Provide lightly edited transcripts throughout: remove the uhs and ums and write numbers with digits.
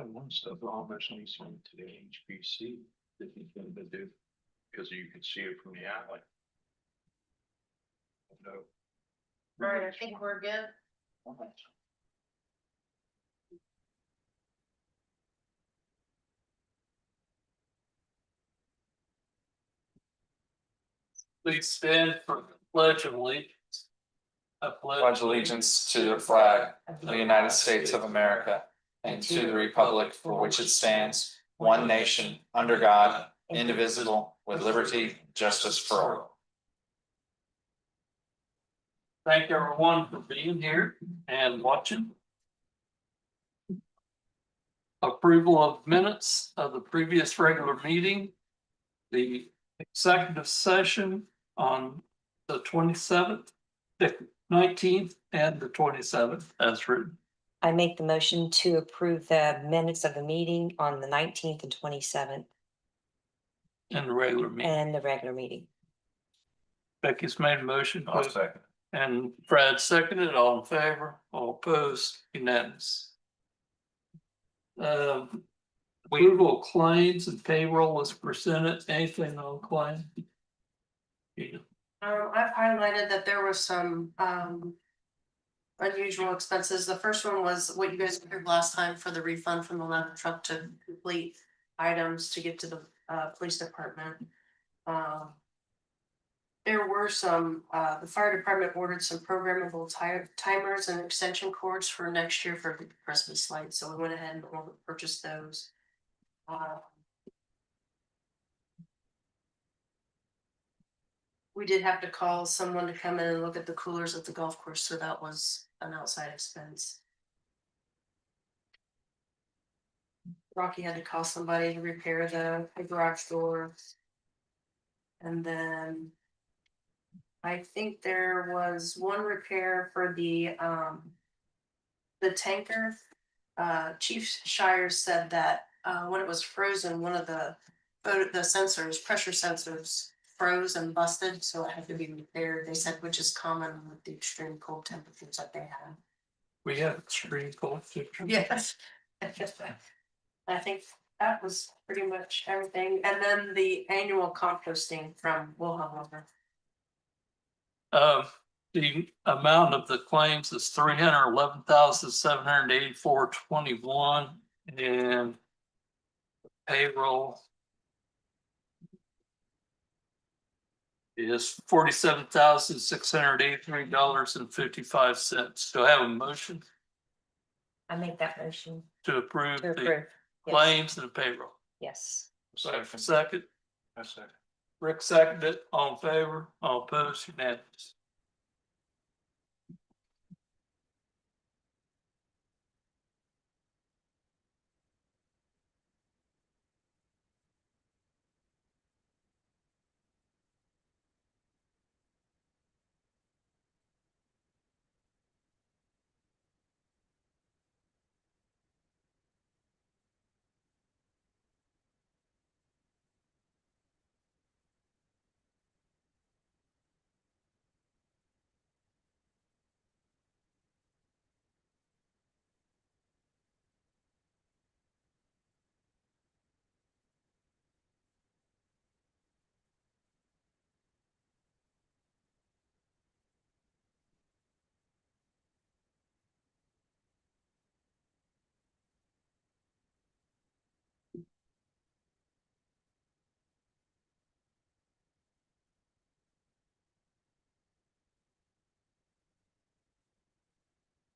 Got one stuff almost needs to the HPC that he's gonna do, because you can see it from the alley. No. All right, I think we're good. Please stand for the Pledge of Allegiance. I Pledge allegiance to the flag of the United States of America and to the republic for which it stands, one nation, under God, indivisible, with liberty and justice for all. Thank everyone for being here and watching. Approval of minutes of the previous regular meeting. The executive session on the 27th, the 19th, and the 27th as written. I make the motion to approve the minutes of the meeting on the 19th and 27th In the regular meeting. and the regular meeting. Becky's made a motion. I'll second. And Brad seconded. All in favor, all opposed, unanimous. Approval of claims and payroll is presented. Anything on claim? I've highlighted that there was some unusual expenses. The first one was what you guys approved last time for the refund from the ladder truck to complete items to get to the police department. There were some, the fire department ordered some programmable timers and extension cords for next year for the Christmas lights, so we went ahead and purchased those. We did have to call someone to come in and look at the coolers at the golf course, so that was an outside expense. Rocky had to call somebody to repair the garage door. And then I think there was one repair for the tanker. Chief Shires said that when it was frozen, one of the sensors, pressure sensors, froze and busted, so it had to be repaired. They said, which is common with the extreme cold temperatures that they have. We have extreme cold temperatures. Yes. I think that was pretty much everything. And then the annual composting from Wilhelm. The amount of the claims is $311,784.21 and payroll is $47,683.55. Do I have a motion I make that motion to approve to the approve. Yes. claims and the payroll? Yes. Second. I second. Rick seconded. All in favor, all opposed, unanimous.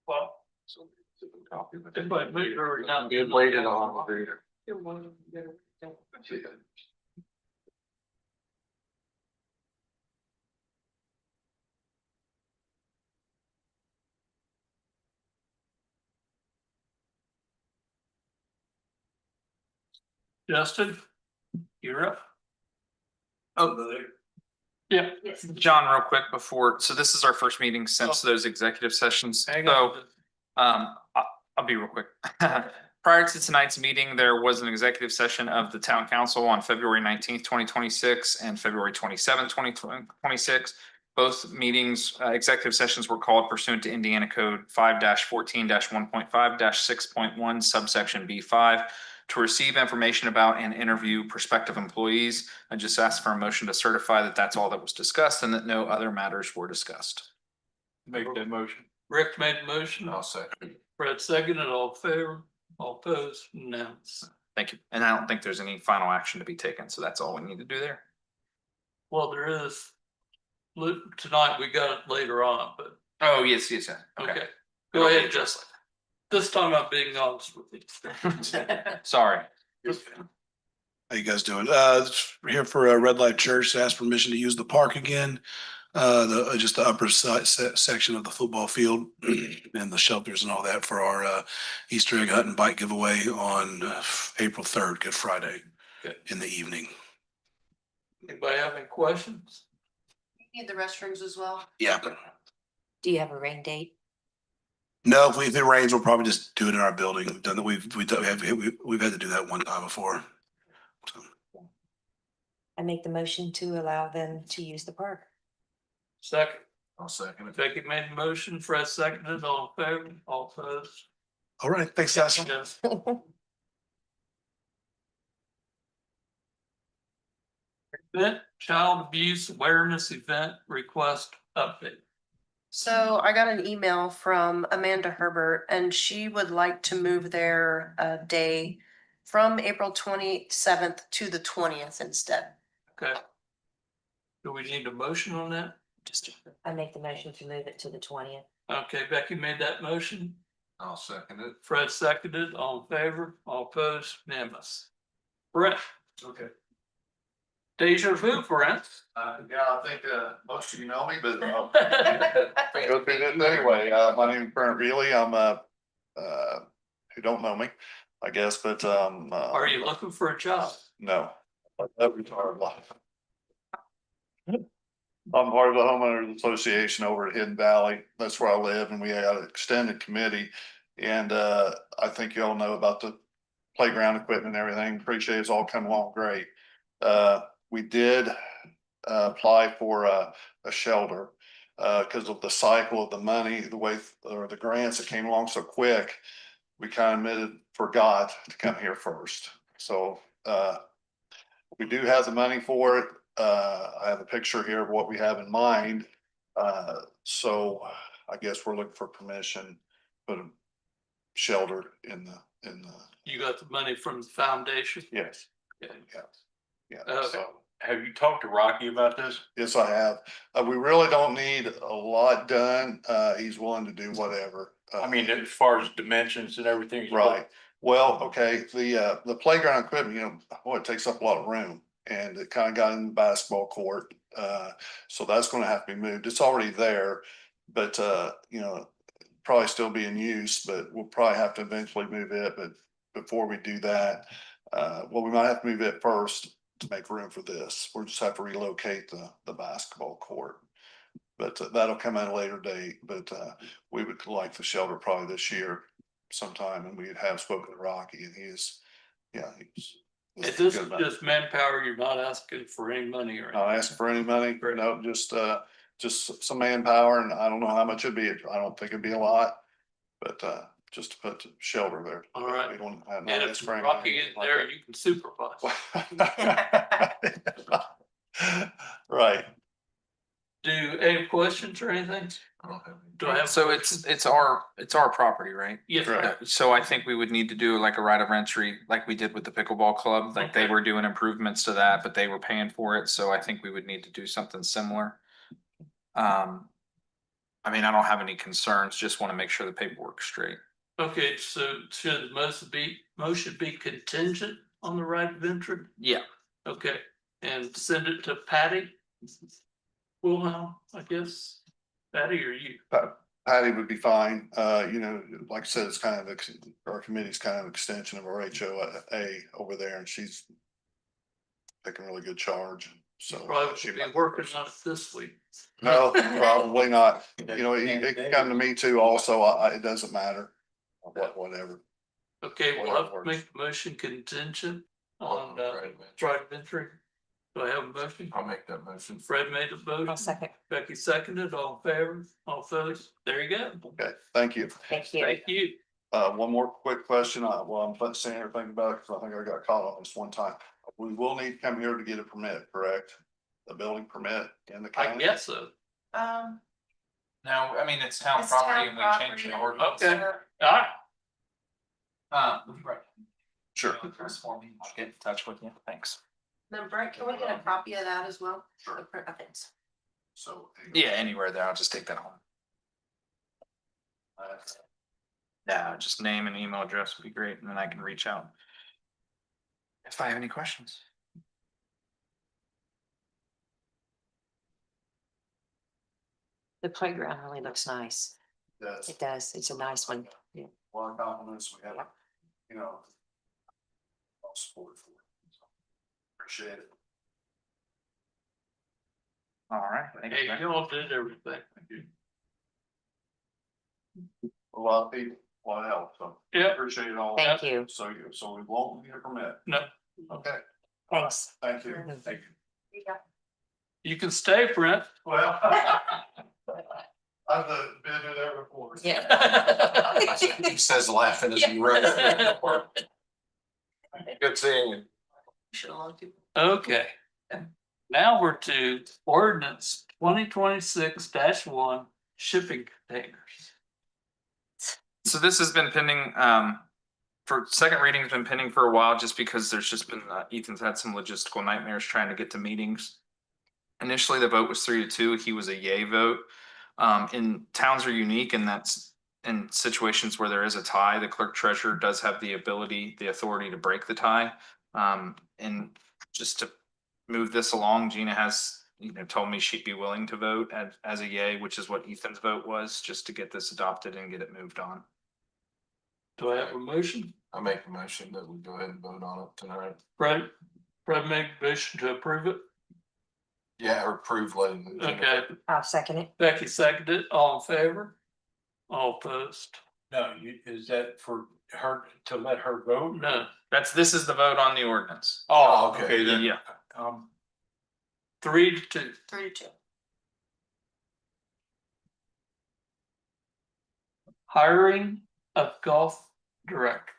Well, Copy of it. everybody move or not? Get waited on the reader. Justin, you're up. Oh, Yeah. Yes. John, real quick before, so this is our first meeting since those executive sessions. Hang So on. I'll be real quick. Prior to tonight's meeting, there was an executive session of the town council on February 19th, 2026 and February 27th, 2026. Both meetings, executive sessions were called pursuant to Indiana Code 5-14-1.5-6.1 subsection B5 to receive information about and interview prospective employees. I just asked for a motion to certify that that's all that was discussed and that no other matters were discussed. Make that motion. Rick made the motion. I'll second. Fred seconded, all in favor, all opposed, unanimous. Thank you. And I don't think there's any final action to be taken, so that's all we need to do there. Well, there is, tonight we got it later on, but, Oh, yes. okay. Go ahead, Justin. This time I'm being honest with you. Sorry. How you guys doing? We're here for a Red Light Church to ask permission to use the park again. Just the upper section of the football field and the shelters and all that for our Easter egg hunt and bike giveaway on April 3rd, Good Friday in the evening. Anybody have any questions? Need the restrooms as well? Yeah. Do you have a rain date? No, if it rains, we'll probably just do it in our building. We've done that. We've had to do that one time before. So. I make the motion to allow them to use the park. Second, I'll second it. Becky made the motion, Fred seconded, all in favor, all opposed. All right. Thanks, guys. Yes. Event, child abuse awareness event request update. So I got an email from Amanda Herbert and she would like to move their day from April 27th to the 20th instead. Okay. Do we need a motion on that? I make the motion to move it to the 20th. Okay, Becky made that motion, I'll second it. Fred seconded, all in favor, all opposed, unanimous. Brent, Okay. deja vu, Brent. Yeah, I think, most of you know me, but, go through this anyway. My name is Brent Reilly. I'm, who don't know me, I guess, but, Are you looking for a job? no. I've retired life. I'm part of the homeowners association over at Hidden Valley. That's where I live, and we had an extended committee. And, I think you all know about the playground equipment and everything. Appreciate it's all come along great. We did apply for a shelter because of the cycle of the money, the way, or the grants that came along so quick. We kind of forgot to come here first. So we do have the money for it. I have a picture here of what we have in mind. So I guess we're looking for permission, to put a shelter in the, You got the money from the foundation? yes. Okay. Yeah. Okay. So. Have you talked to Rocky about this? Yes, I have. We really don't need a lot done. He's willing to do whatever. I mean, as far as dimensions and everything. Right. Well, okay, the playground equipment, you know, boy, it takes up a lot of room and it kind of got in the basketball court. So that's gonna have to be moved. It's already there, but you know, probably still be in use, but we'll probably have to eventually move it. But before we do that, well, we might have to move it first to make room for this. We'll just have to relocate the basketball court. But that'll come at a later date, but we would like the shelter probably this year sometime, and we have spoken to Rocky and he's Is this just manpower? You're not asking for any money or not anything? asking for any money, no, just some manpower, and I don't know how much it'd be. I don't think it'd be a lot, but just to put the shelter there. All right. We don't have. And if Rocky is there, you can supervise. Right. Do any questions or anything? Do I have? So it's our property, right? Yes. Correct. So I think we would need to do like a right of entry, like we did with the pickleball club, like they Okay. were doing improvements to that, but they were paying for it, so I think we would need to do something similar. I mean, I don't have any concerns, just want to make sure the paperwork's straight. Okay, so should the motion be contingent on the right of entry? Yeah. Okay, and send it to Patty? Wilhelm, I guess, Patty or you? Patty would be fine. You know, like I said, it's kind of, our committee's kind of extension of our HOA over there, and she's taking really good charge, so. Probably should be working on it this week. No, probably not. You know, it can come to me too also. It doesn't matter. Whatever. Okay, we'll have to make the motion contingent on right of entry. Do I have a motion? I'll make that motion. Fred made the motion. I'll second. Becky seconded, all in favor, all opposed, there you go. Okay, thank you. Thank you. Thank you. One more quick question. I'm not saying everything about it because I think I got caught on this one time. We will need to come here to get a permit, correct? A building permit in the I county? guess so. Um, No, I mean, it's town It's property town and we changed the property. ordinance. Okay. All right. Right. Sure. I'll get in touch with you. Thanks. then Brett, can we get a copy of that as well? Sure. Okay. So. Yeah, anywhere there. I'll just take that home. Yeah, just name and email address would be great, and then I can reach out if I have any questions. The playground really looks nice. That's It does. It's a nice one. Yeah. a lot of compliments we have, you know. All support for it. So, appreciate it. All right. Thank Hey, you. you all did everything. Thank you. A lot of people, a lot of help, so. Yeah. Appreciate it all. Thank you. So we won't need a permit. No. Okay, Thanks. thank you. Thank you. You can stay, Brent. Well. I've been there before. Yeah. He says laughing as he runs. Good seeing you. Should have logged you. Okay. Now we're to ordinance 2026-1 shipping containers. So this has been pending, for second reading has been pending for a while, just because there's just been, Ethan's had some logistical nightmares trying to get to meetings. Initially, the vote was 3-2. He was a yay vote. In towns are unique, and that's in situations where there is a tie, the clerk treasurer does have the ability, the authority to break the tie. And just to move this along, Gina has, told me she'd be willing to vote as a yay, which is what Ethan's vote was, just to get this adopted and get it moved on. Do I have a motion? I make a motion that we go ahead and vote on it tonight. Fred made a motion to approve it. Yeah, or approve letting. Okay, I'll second it. Becky seconded, all in favor? All opposed? No, is that for her to let her vote? No. This is the vote on the ordinance. Oh, okay, then. Yeah. 3-2. 3-2. Hiring of golf director.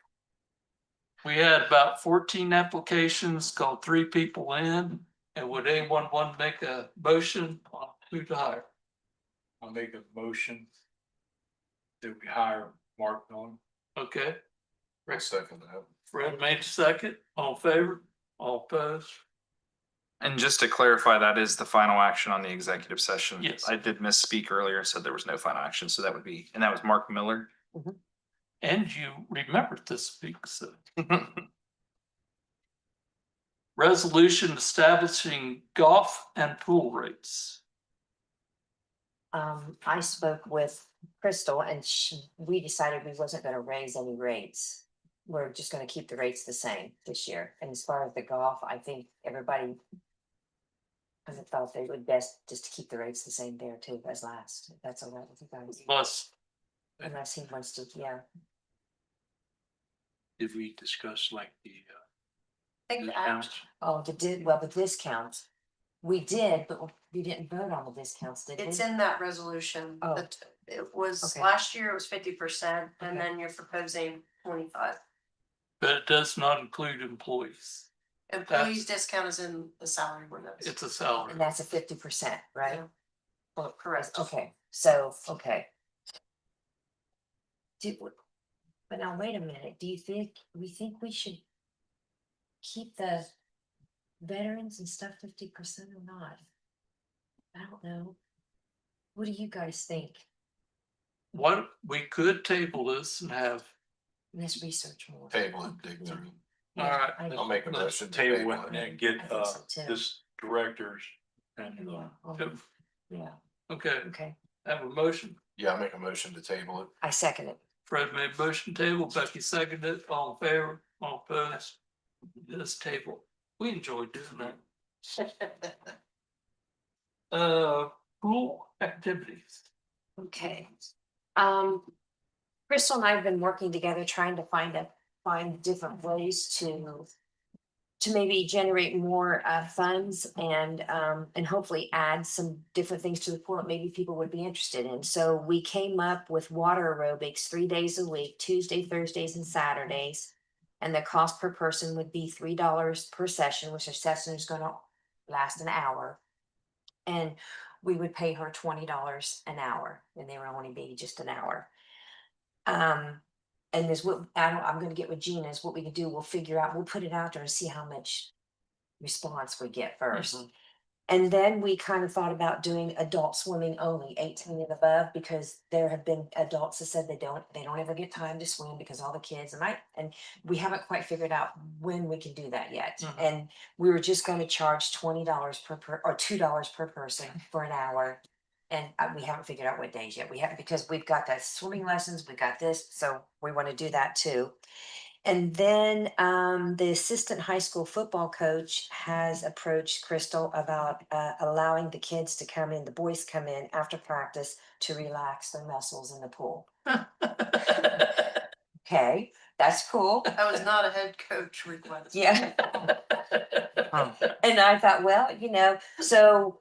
We had about 14 applications, called 3 people in, and would anyone want to make a motion on who to hire? I'll make a motion that we hire Mark Miller. Okay, I second that. Fred made a second, all in favor, all opposed? And just to clarify, that is the final action on the executive session. Yes. I did misspeak earlier and said there was no final action, so that would be, and that was Mark Miller. And you remembered this week, so. Resolution establishing golf and pool rates. I spoke with Crystal and we decided we wasn't gonna raise any rates. We're just gonna keep the rates the same this year. And as far as the golf, I think everybody kind of thought they would best just to keep the rates the same there too as last. If that's all right with you guys. Unless he wants to, yeah. Did we discuss like the I think the discounts? Oh, the discounts. We did, but we didn't vote on the discounts, did we? It's in that resolution. Oh. That it was, Okay. last year it was 50% and Okay. then you're proposing 25. But it does not include employees. Employees discount is in the salary windows. It's a salary. And that's a 50%, right? Yeah. Well, Correct. Okay, so, okay. But now, wait a minute, we think we should keep the veterans and stuff 50% or not? I don't know. What do you guys think? What, we could table this and have, Let's research more. Table it, dig through. all right. I- I'll make a Let's motion. to table it and I get think so too. this directors and Yeah, Yep. yeah, Okay, okay, have a motion. Yeah, I make a motion to table it. I second it. Fred made motion table, Becky seconded, all in favor, all opposed. This table, we enjoy doing that. Pool activities. Okay. Crystal and I have been working together trying to find different ways to to maybe generate more funds and hopefully add some different things to the pool that maybe people would be interested in. So we came up with water aerobics 3 days a week, Tuesday, Thursdays, and Saturdays. And the cost per person would be $3 per session, which a session is gonna last an hour. And we would pay her $20 an hour, and they would only be just an hour. And this what I'm gonna get with Gina is what we can do. We'll figure out, we'll put it out there and see how much response we get first. And then we kind of thought about doing adult swimming only, 18 and above, because there have been adults that said they don't ever get time to swim because all the kids and we haven't quite figured out when we can do that yet. Mhm. And we were just going to charge $20 or $2 per person for an hour. And we haven't figured out what days yet. We haven't, because we've got that swimming lessons, we got this, so we want to do that too. And then the assistant high school football coach has approached Crystal about allowing the kids to come in, the boys come in after practice to relax their muscles in the pool. Okay, that's cool. That was not a head coach request. Yeah. And I thought, well, so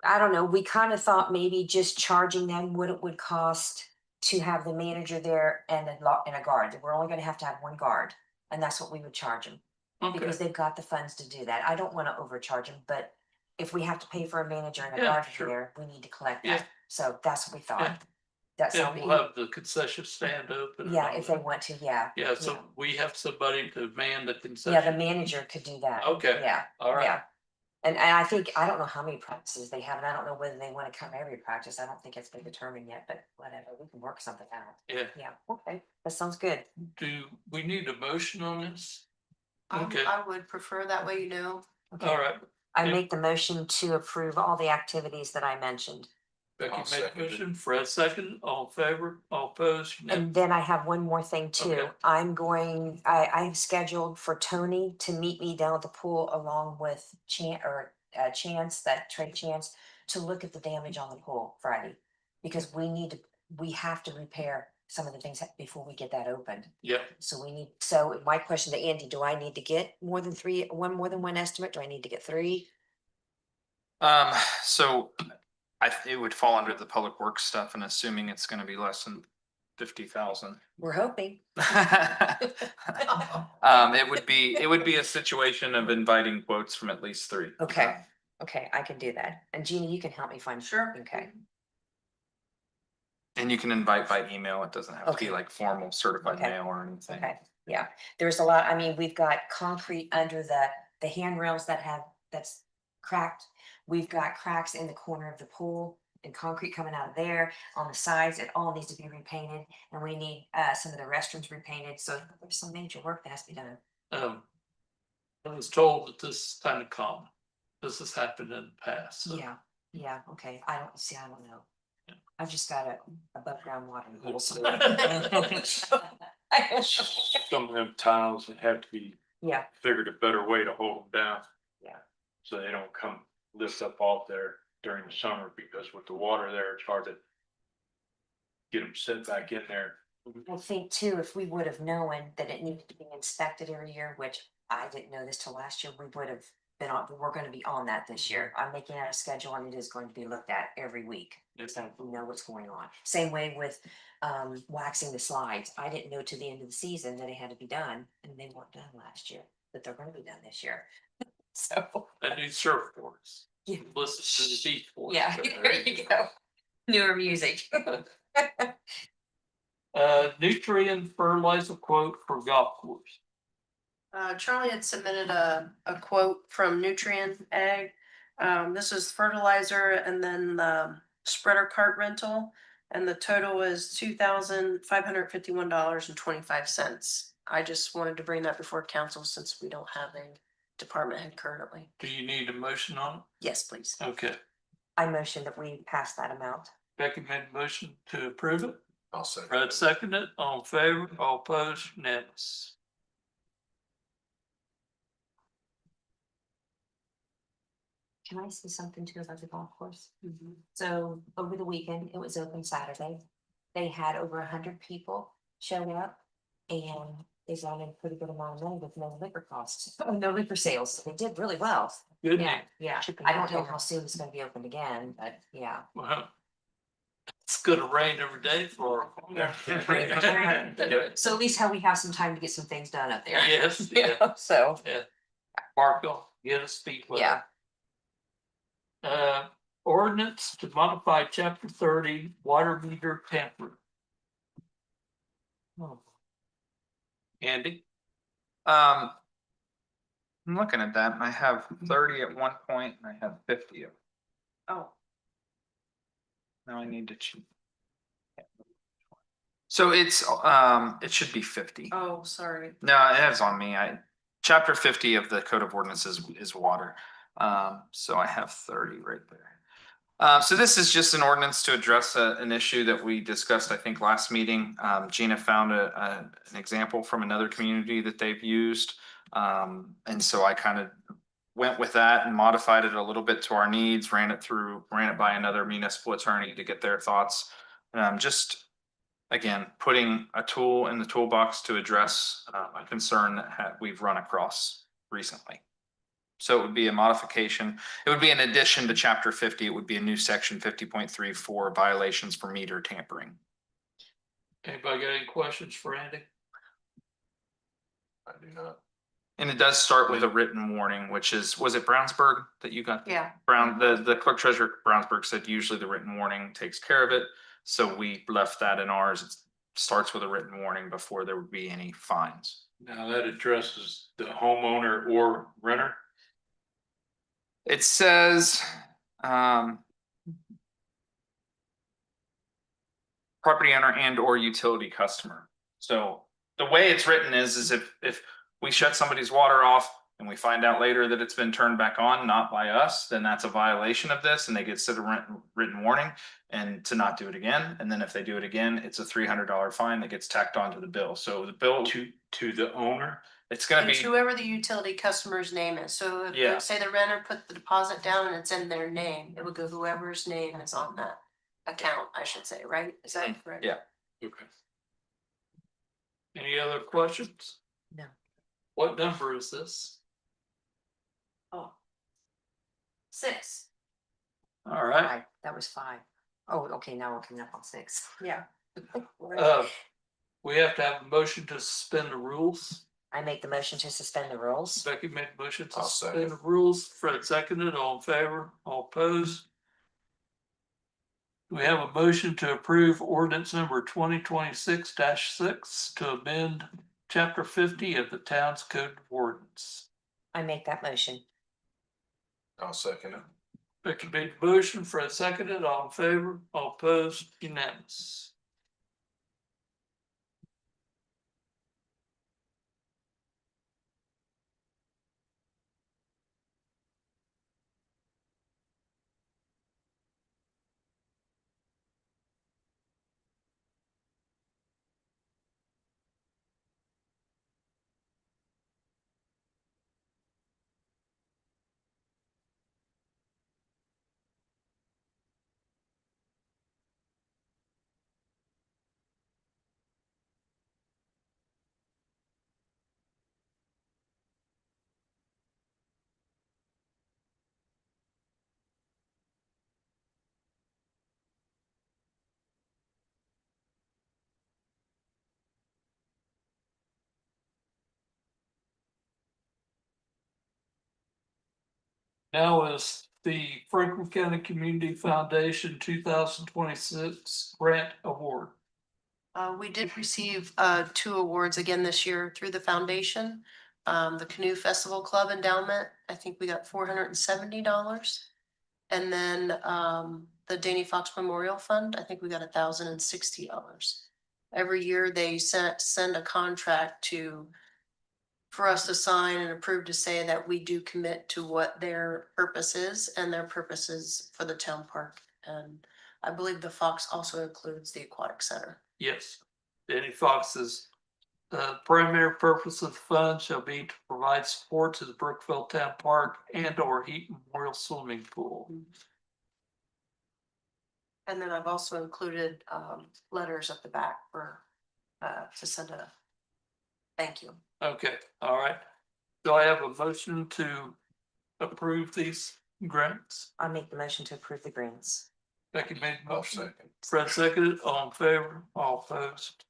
I don't know, we kind of thought maybe just charging them what it would cost to have the manager there and a guard. We're only gonna have to have one guard, and that's what we would charge them. Okay, Because they've got the funds to do that. I don't wanna overcharge them, but if we have to pay for a manager and a Yeah, guard sure. there, we need to collect Yeah. that. So that's what we Yeah. thought. That and sound, we'll have the concession stand open. and yeah, all if they that. want to, yeah. Yeah, so we have somebody to man the Yeah, the concession. manager could do that. Okay. Yeah. All right. Yeah. And I think, I don't know how many practices they have, and I don't know whether they want to come every practice. I don't think it's been determined yet, but whatever, we can work something out. Yeah, Yeah, okay, that sounds good. do we need a motion on this? I Okay. I would prefer that way, Okay. All right, I yeah. make the motion to approve all the activities that I mentioned. Becky I'll made second the it. motion, Fred second, all in favor, all opposed, And then I have one more thing too. Okay. I have scheduled for Tony to meet me down at the pool along with Chance, that Trey Chance, to look at the damage on the pool Friday. Because we have to repair some of the things before we get that opened. Yep, So my question to Andy, do I need to get more than one estimate? Do I need to get 3? So it would fall under the public works stuff and assuming it's gonna be less than 50,000. We're hoping. It would be a situation of inviting quotes from at least 3. Okay, okay, I can do that. And Jeannie, you can help me find. Sure. Okay, And you can invite by email. It doesn't have to be Okay. like formal certified Okay. mail or anything. okay, yeah. There's a lot, I mean, we've got concrete under the handrails that's cracked. We've got cracks in the corner of the pool and concrete coming out of there on the sides. It all needs to be repainted, and we need some of the restrooms repainted. So there's some major work that has to be done. I was told that this is kind of common. This has happened in the past, so. Yeah, okay. I don't know. I've just got a above ground water. hole, so- Some of them tiles have to be Yeah, figured a better way to hold them down. Yeah. So they don't come lift up off there during the summer, because with the water there, it's hard to get them set back in there. I think too, if we would have known that it needed to be inspected every year, which I didn't know this till last year, we would have been on, we're gonna be on that this year. I'm making out a schedule and it is going to be looked at every week. Yes. So we know what's going on. Same way with waxing the slides. I didn't know to the end of the season that it had to be done, and they weren't done last year, but they're gonna be done this year. So, And new surfboards. Yeah. Listen to the beach boys. yeah, there you go. Newer music. Nutrient fertilizer quote for golf course. Charlie had submitted a quote from Nutrien Ag. This is fertilizer and then the spreader cart rental. And the total is $2,551.25. I just wanted to bring that before council since we don't have a department head currently. Do you need a motion on Yes, please. it? Okay, I motion that we pass that amount. Becky made a motion to approve it. I'll second. Fred seconded it, all in favor, all opposed, unanimous. Can I say something too about the golf course? So over the weekend, it was open Saturday. They had over 100 people show up, and they brought in a pretty good amount of money with no liquor costs, no liquor sales. They did really well. Good Yeah, news. yeah. I don't know how soon it's gonna be opened again, but yeah. Well, it's gonna rain every day for. So at least how we have some time to get some things done up there. Yes, You yeah, know, so, Mark, will get us speak with yeah. it. Ordinance to modify chapter 30, water meter tampering. Oh. Andy? I'm looking at that and I have 30 at one point and I have 50. Oh, Now I need to choose. So it's, it should be 50. oh, sorry. No, it is on me. Chapter 50 of the Code of Ordinances is water. So I have 30 right there. So this is just an ordinance to address an issue that we discussed, I think, last meeting. Gina found an example from another community that they've used. And so I kind of went with that and modified it a little bit to our needs, ran it by another municipal attorney to get their thoughts. Just again, putting a tool in the toolbox to address a concern that we've run across recently. So it would be a modification. It would be an addition to chapter 50. It would be a new section 50.3 for violations for meter tampering. Anybody got any questions for Andy? I do not. And it does start with a written warning, which is, was it Brownsburg that you got? Yeah. The clerk treasurer at Brownsburg said usually the written warning takes care of it. So we left that in ours. It starts with a written warning before there would be any fines. Now that addresses the homeowner or renter. It says, property owner and or utility customer. So the way it's written is if we shut somebody's water off and we find out later that it's been turned back on, not by us, then that's a violation of this and they get sent a written warning and to not do it again. And then if they do it again, it's a $300 fine that gets tacked onto the bill. So the bill To the owner. it's gonna It's be, whoever the utility customer's name is. So if, Yeah. say the renter put the deposit down and it's in their name, it would go whoever's name is on that account, I should say, right? Is that correct? Yeah. Okay. Any other questions? No. What number is this? Oh. 6. All right, 5. That was 5. Oh, okay, now we're coming up on 6. Yeah. we have to have a motion to suspend the rules. I make the motion to suspend the rules. Becky made a motion to I'll suspend second. the rules. Fred seconded. All in favor, all opposed. We have a motion to approve ordinance number 2026-6 to amend chapter 50 of the town's code of ordinance. I make that motion. I'll second it. Becky made the motion. Fred seconded. All in favor, all opposed, unanimous. Now is the Franklin County Community Foundation 2026 grant award. We did receive 2 awards again this year through the foundation. The Canoe Festival Club Endowment, I think we got $470. And then the Danny Fox Memorial Fund, I think we got $1,060. Every year they send a contract for us to sign and approve to say that we do commit to what their purpose is, and their purpose is for the town park. And I believe the Fox also includes the aquatic center. Yes, Danny Fox's primary purpose of the fund shall be to provide support to the Brookville Town Park and or Heaton Memorial Swimming Pool. And then I've also included letters at the back for to send a Thank you. Okay, all right. Do I have a motion to approve these grants? I'll make the motion to approve the grants. Becky made the I'll motion. second. Fred seconded, all in favor, all opposed.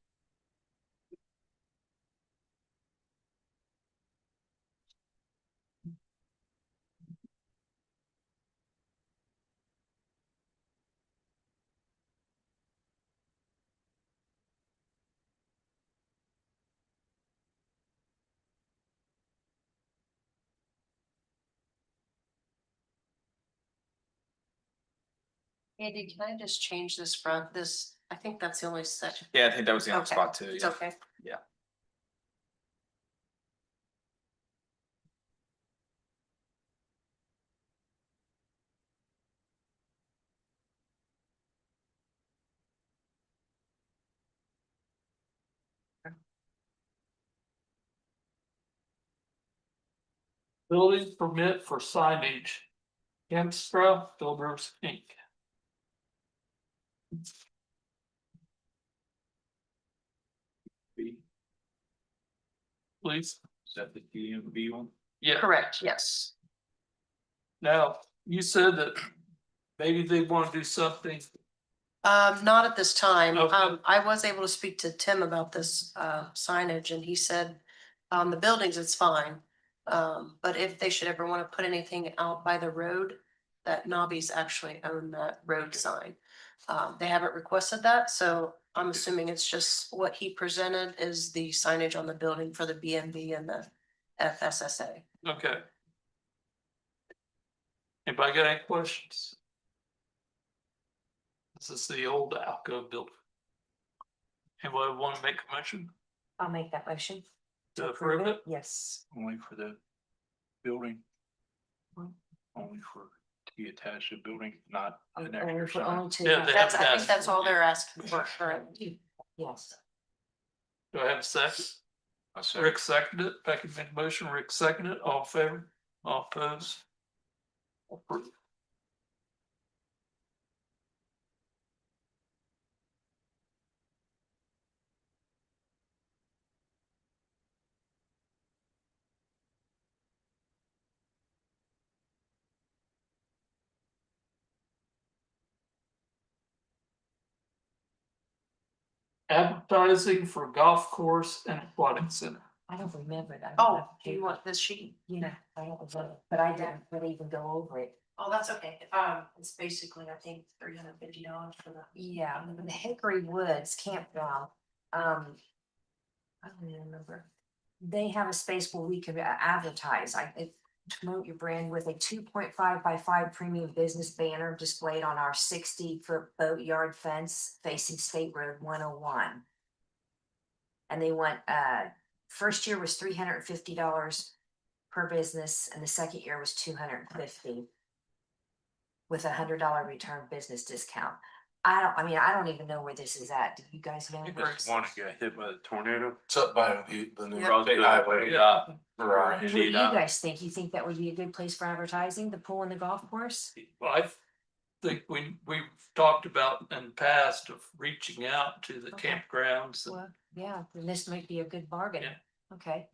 Andy, can I just change this front, this, I think that's the only section. Yeah, I think that was the only Okay, spot too, It's yeah. okay. Building permit for signage. Kempstra Builders Inc. Please, Is that the DMV one? yeah, Correct, yes. now, you said that maybe they want to do something. Not at this time. Okay. I was able to speak to Tim about this signage and he said, the buildings, it's fine. But if they should ever want to put anything out by the road, that Nobby's actually own that road sign. They haven't requested that, so I'm assuming it's just what he presented is the signage on the building for the BMV and the FSSA. Okay. Anybody got any questions? This is the old Alco building. Anybody want to make a motion I'll make that motion. to approve it? Yes. Only for the building? Only for to be attached to the building, not an Only extra for, sign? only to. Yeah, they That's, have I that. think that's all they're asking for currently. Yes. Do I have a second? I said, Rick seconded it, Becky made the motion, Rick seconded it, all in favor, all opposed. Approved. Advertising for golf course and aquatic center. I don't remember that. Oh, do you want this sheet? Yeah, I don't remember, but I didn't really even go over it. Oh, that's okay. It's basically, I think, $350 for the. Yeah, the Hickory Woods campground, I don't even remember. They have a space where we could advertise, promote your brand with a 2.5 by 5 premium business banner displayed on our 60-foot boatyard fence facing State Road 101. And they want, first year was $350 per business, and the second year was $250. With $100 return business discount. I don't even know where this is at. Do you guys know? this one got hit by the tornado. It's up by the new Yep. state highway. Yeah. Right. What do you guys think? You think that would be a good place for advertising, the pool and the golf course? Well, I think we've talked about in the past of reaching out to the Okay. campgrounds. Well, yeah, then this might be a good bargain. Yeah. Okay,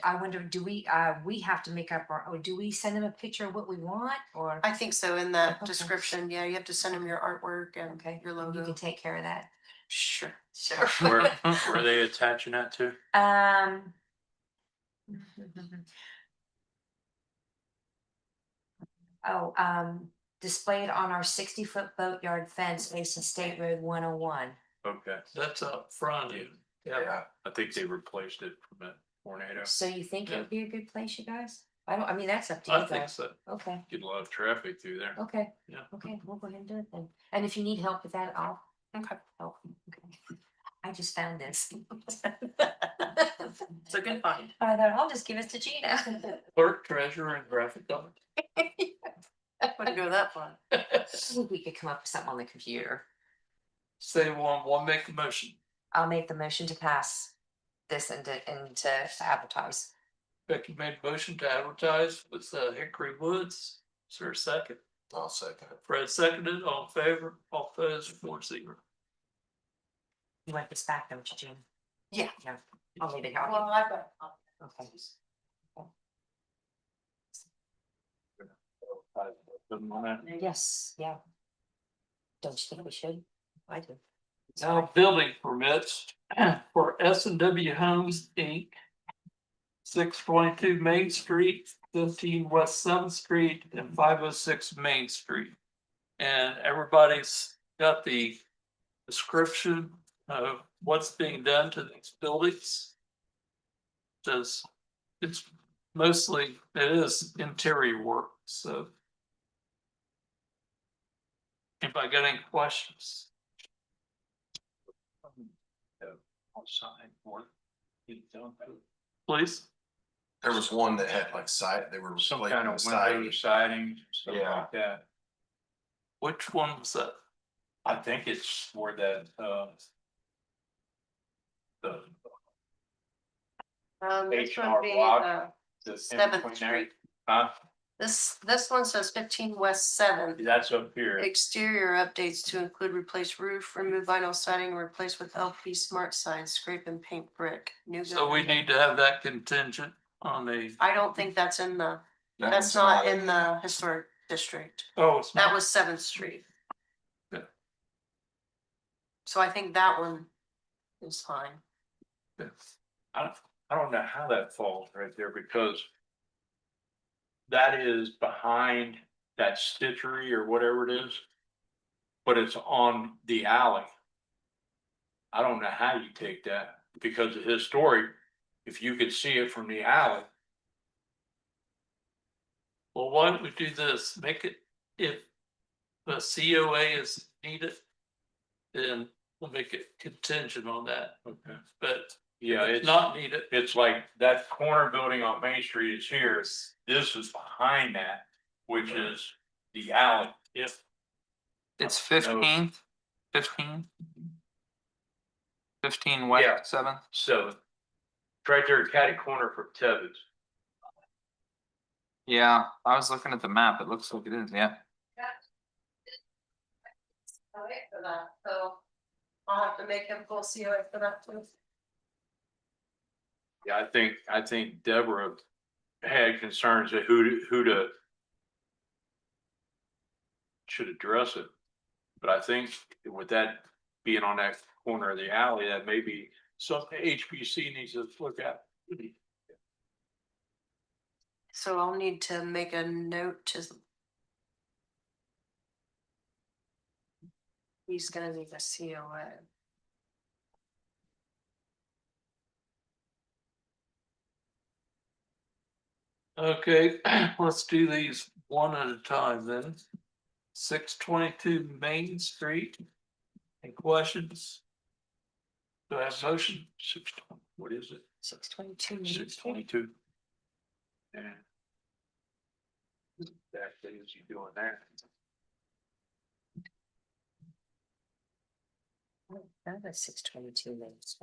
I wonder, do we have to make up or do we send them a picture of what we want or? I think so, in that Okay. description, yeah, you have to send them your artwork and Okay, your you logo. can take care of that. Sure, sure. Where are they attaching that to? Oh, displayed on our 60-foot boatyard fence facing State Road 101. Okay, That's up front. Yeah. I think they replaced it from that tornado. So you think it Yeah. would be a good place, you guys? I mean, that's up to I you think guys. so. Okay, Get a lot of traffic through there. okay. Yeah. Okay, we'll go ahead and do it then. And if you need help with that, I'll Okay. help. Okay. I just found this. It's a good find. I thought, I'll just give it to Gina. Clerk, treasurer, and graphic art. Wouldn't go that far. We could come up with something on the computer. Say one make a motion. I'll make the motion to pass this and to advertise. Becky made a motion to advertise with Hickory Woods. Is there a second? I'll second it. Fred seconded, all in favor, all opposed, 4-0. You want this back, don't you, Gina? Yeah. No, I'll leave it here. Well, I've got. Okay. Yes, yeah. Don't you think we should? I do. Now, building permits for S&W Homes, Inc. 622 Main Street, 15 West 7th Street, and 506 Main Street. And everybody's got the description of what's being done to these buildings. Says it's mostly, it is interior work, so. Anybody got any questions? Outside work. Please, There was one that had like they were Some replacing kind the of siding. window siding, stuff Yeah. like that. which one was that? I think it's where that, the This H&R would be block. the in 7th between there. Street. Huh? This one says 15 West 7th. That's up here. Exterior updates to include replace roof, remove vinyl siding, replace with LP smart signs, scrape and paint brick. New. So we need to have that contingent on the, I don't think that's in the, That that's one's not in the historic district. oh, it's That not, was 7th Street. Okay. So I think that one is fine. I don't know how that falls right there because that is behind that stitchery or whatever it is, but it's on the alley. I don't know how you take that because the historic, if you could see it from the alley, well, why don't we do this, make it, if the COA is needed, then we'll make it contingent on that, okay. but Yeah, if it's not needed, it's like that corner building on Main Street is here. This is behind that, which is the alley. If It's No. 15. 15 Yeah. West 7th. so, it's right there, catty corner from Tevin's. Yeah, I was looking at the map. It looks like it is. Yeah. I'll wait for that, so I'll have to make him full COA for that too. Yeah, I think Deborah had concerns of who to should address it. But I think with that being on that corner of the alley, that may be something HPC needs to look at. So I'll need to make a note to. He's gonna need a COA. okay, let's do these one at a time then. 622 Main Street. Any questions? Do I have a motion? What is it? 622. 622. And that is you doing that. That's 622 minutes.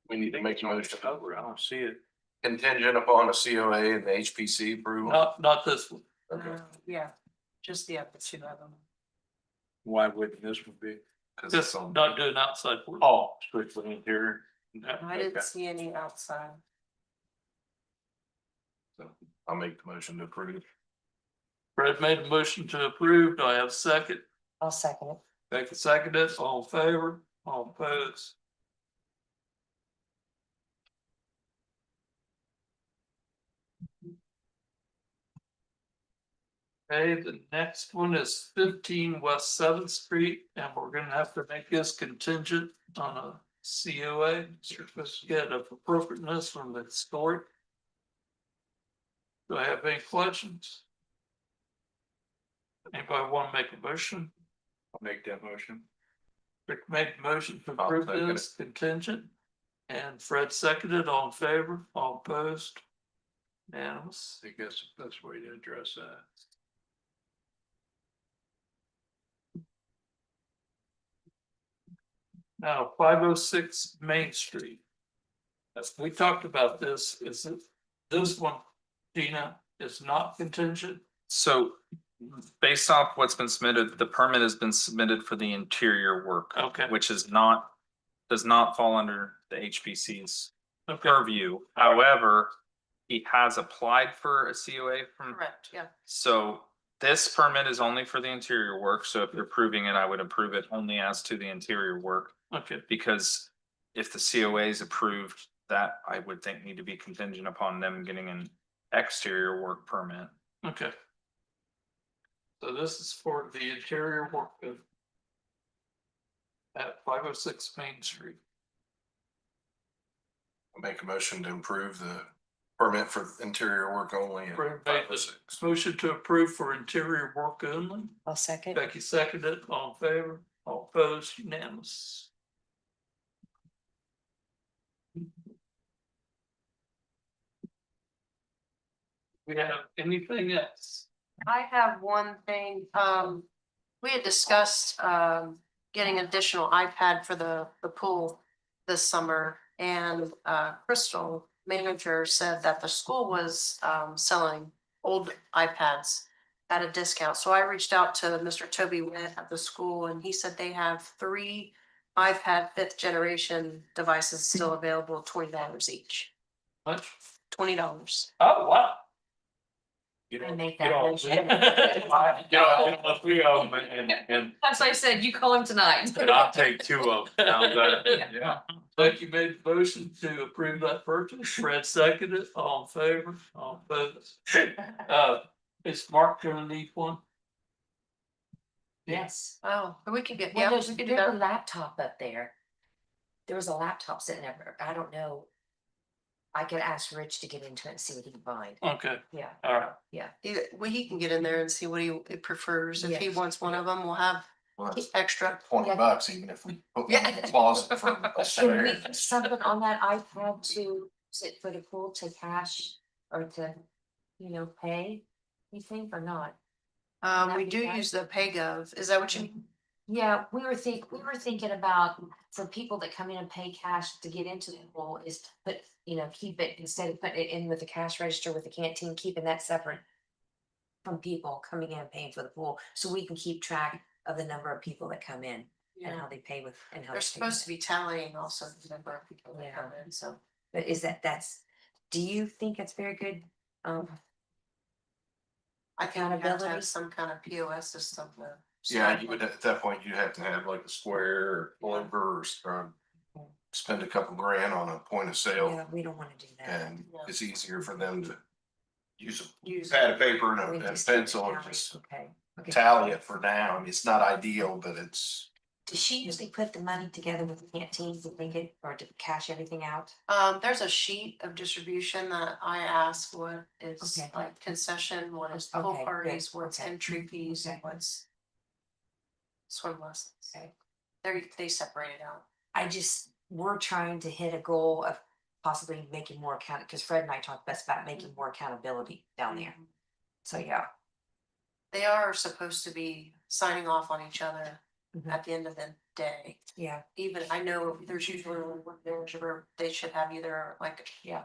We need to make a motion I don't see it. contingent upon a COA and the HPC approval. Not this one. Okay. Yeah, just the upper two of them. Why wouldn't this one be? Just not doing outside work. Oh, strictly interior. I didn't see any outside. So I'll make the motion to approve. Fred made a motion to approve. Do I have a second? I'll second it. Becky seconded. All in favor? All opposed? Okay, the next one is 15 West 7th Street, and we're gonna have to make this contingent on a COA, certificate of appropriateness from the historic. Do I have any questions? Anybody want to make a motion? I'll make that motion. Rick made a motion to I'll approve second this contingent. And Fred seconded, all in favor, all opposed? Unanimous. I guess that's the way to address that. Now, 506 Main Street. We talked about this, is it, this one, Gina, is not contingent? So based off what's been submitted, the permit has been submitted for the interior work. Okay. Which is not does not fall under the HPC's purview. However, he has applied for a COA from, Correct, yeah. so this permit is only for the interior work. So if you're approving it, I would approve it only as to the interior work. Okay, Because if the COA is approved, that I would think need to be contingent upon them getting an exterior work permit. okay. So this is for the interior work of at 506 Main Street. Make a motion to improve the permit for interior work only. at Fred made the 506. motion to approve for interior work only. I'll second. Becky seconded, all in favor, all opposed, unanimous. We have anything else? I have one thing, we had discussed, getting additional iPad for the pool this summer. And, Crystal manager said that the school was, selling old iPads at a discount. So I reached out to Mr. Toby Witt at the school and he said they have 3 iPad 5th generation devices still available, $20 each, Much? $20. Oh, wow. I make Get that all- motion. Get all 3 of them and That's why I said you call him tonight. I'll take 2 of them. How's that? Yeah. Becky made the motion to approve that purchase. Fred seconded, all in favor, all opposed. Is Mark gonna need one? Yes. Oh, we could get, Well, yeah, there's we could do a that. laptop up there. There was a laptop sitting there. I don't know. I could ask Rich to get into it and see what he can find. Okay, Yeah, all right. yeah. Well, he can get in there and see what he prefers. If he Yes. wants one of them, we'll have Well, that's extra. $20 even if we put one in the Yeah. closet for a Can we spare. put something on that iPad to sit for the pool to cash or to, pay? You think or not? We do use the PayGov. Is that what you mean? Yeah, we were thinking about for people that come in and pay cash to get into the pool is to put, keep it instead of putting it in with the cash register with the canteen, keeping that separate. From people coming in and paying for the pool, so we can keep track of the number of people that come in and how they pay with and how. They're supposed to be tallying also the number of people that come in, so. But do you think it's very good? I think we have to Accountability? have some kind of POS system. Yeah, you would, at that point, you'd have to have like a Square or Clover or spend a couple grand on a point of sale. Yeah, we don't wanna do that. And it's easier for them to use a Use. pad of paper and We a just keep it pencil and tallied. just Okay. tally it for now. I mean, it's not ideal, but it's. Does she usually put the money together with the canteens to think it, or to cash everything out? There's a sheet of distribution that I ask what is Okay. like concession, what is pool Okay, good. parties, what's Okay. entry fees, and Okay. what's swim lessons. Okay. They separate it out. We're trying to hit a goal of possibly making more because Fred and I talked best about making more accountability down there. So, yeah. They are supposed to be signing off on each other Mhm. at the end of the day. Yeah, Even, I know there's usually one manager where they should have either like. Yeah.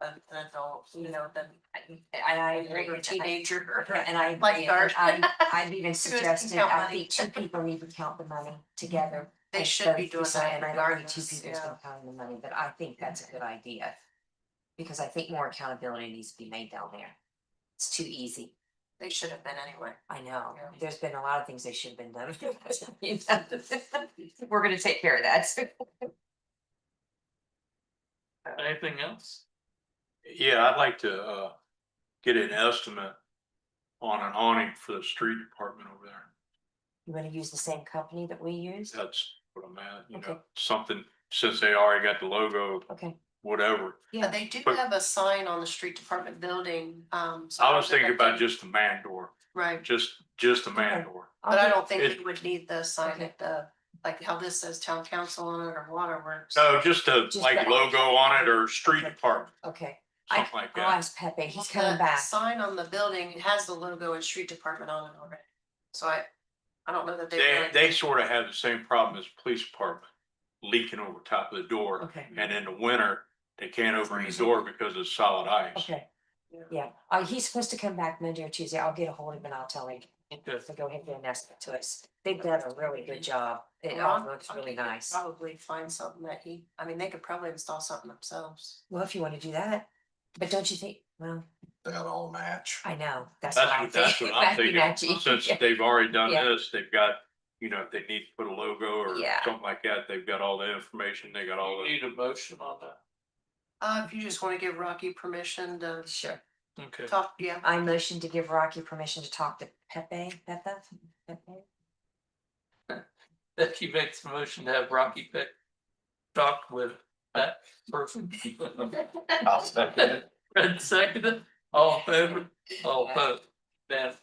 An adult, then I a agree. younger teenager. And I, Lifeguard. I've even Who's suggested, count I money? think 2 people need to count the money together. They should instead be of doing so- that And I don't think 2 regardless, people's yeah. counting the money, but I think that's a good idea. Because I think more accountability needs to be made down there. It's too easy. They should have been anyway. I know, Yeah. there's been a lot of things they should have been done. We're gonna take care of that. Anything else? Yeah, I'd like to get an estimate on an awning for the street department over there. You wanna use the same company that we use? That's what I'm at, Okay. something, since they already got the logo, Okay, whatever. yeah, They do But- have a sign on the street department building, so I was don't know thinking if that about just the man door, Right, just the man Okay. door. but I I'll don't think It- you would need the sign Okay. at the, like how this says town council on it or waterworks. No, just a Just like the- logo on it or street Okay. department, okay, something like I'll that. ask Pepe, he's The coming back. Sign on the building, it has the logo and street department on it already. So I don't know that They sort of have the same problem as the police department, leaking over top of the door. Okay, And in the winter, they can't open the Freezing. door because it's solid ice. okay, Yeah. yeah, he's supposed to come back Monday or Tuesday, I'll get a hold of him and I'll tell him Good. So go ahead and ask it to us. They've done a really good job. It all Ron, looks I really think they could nice. Probably find something that I mean, they could probably install something themselves. Well, if you want to do that, but don't you think, well, They got all match. I know, that's That's what I'm what, that's thinking. what I'm Matchy, thinking, matchy. since Yeah. they've already done Yeah. this, they've got, you know, if they need to put a logo or Yeah. something like that, they've got all the information, they got all the. Need a motion on that? If you just wanna give Rocky permission to Sure. Okay. talk, yeah. I motion to give Rocky permission to talk to Pepe. Becky makes a motion to have Rocky pick talk with that person. I'll second it. Fred seconded, all in favor, all opposed, then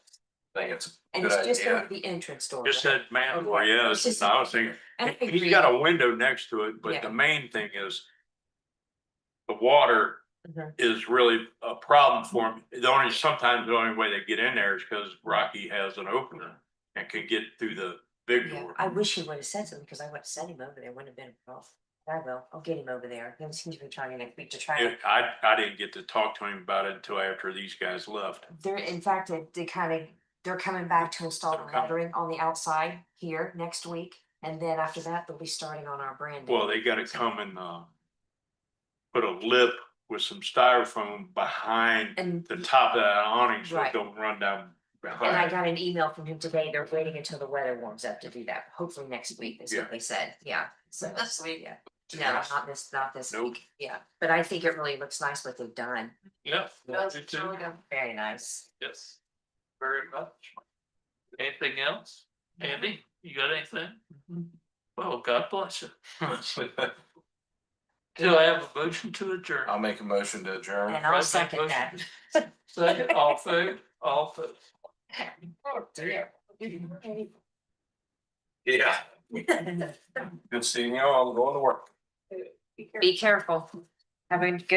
I think it's a And good it's just idea. over the entrance door. Just right? said man, Okay. or It's yes, just- and I was thinking, I he's agree. got a window next to it, but Yeah. the main thing is. The water Mhm. is really a problem for him. Sometimes the only way they get in there is because Rocky has an opener and can get through the big Yeah, door. I wish he would have said something because I would have sent him over there. Wouldn't have been a problem. I will. I'll get him over there. He seems to be trying next week to try. I didn't get to talk to him about it until after these guys left. They're, in fact, they're coming back to install the Okay. lettering on the outside here next week. And then after that, they'll be starting on our brand. Well, they gotta come and, put a lip with some styrofoam behind And, the top of that awning so it Right. don't run down and I behind. got an email from him today. They're waiting until the weather warms up to do that. Hopefully next week, is Yeah. what they said. Yeah. So This week. yeah. No, not this Nope. week. Yeah, but I think it really looks nice what they've done. yeah, That's me too. really good. Very nice. Yes, very much. Anything else? Andy, you got anything? Well, God bless you. Do I have a motion to adjourn? I'll make a motion to adjourn. And I'll Right, second motion. that. Second, all in favor, all opposed. Yeah. Good seeing you all. I'm going to work. Be careful. Have a good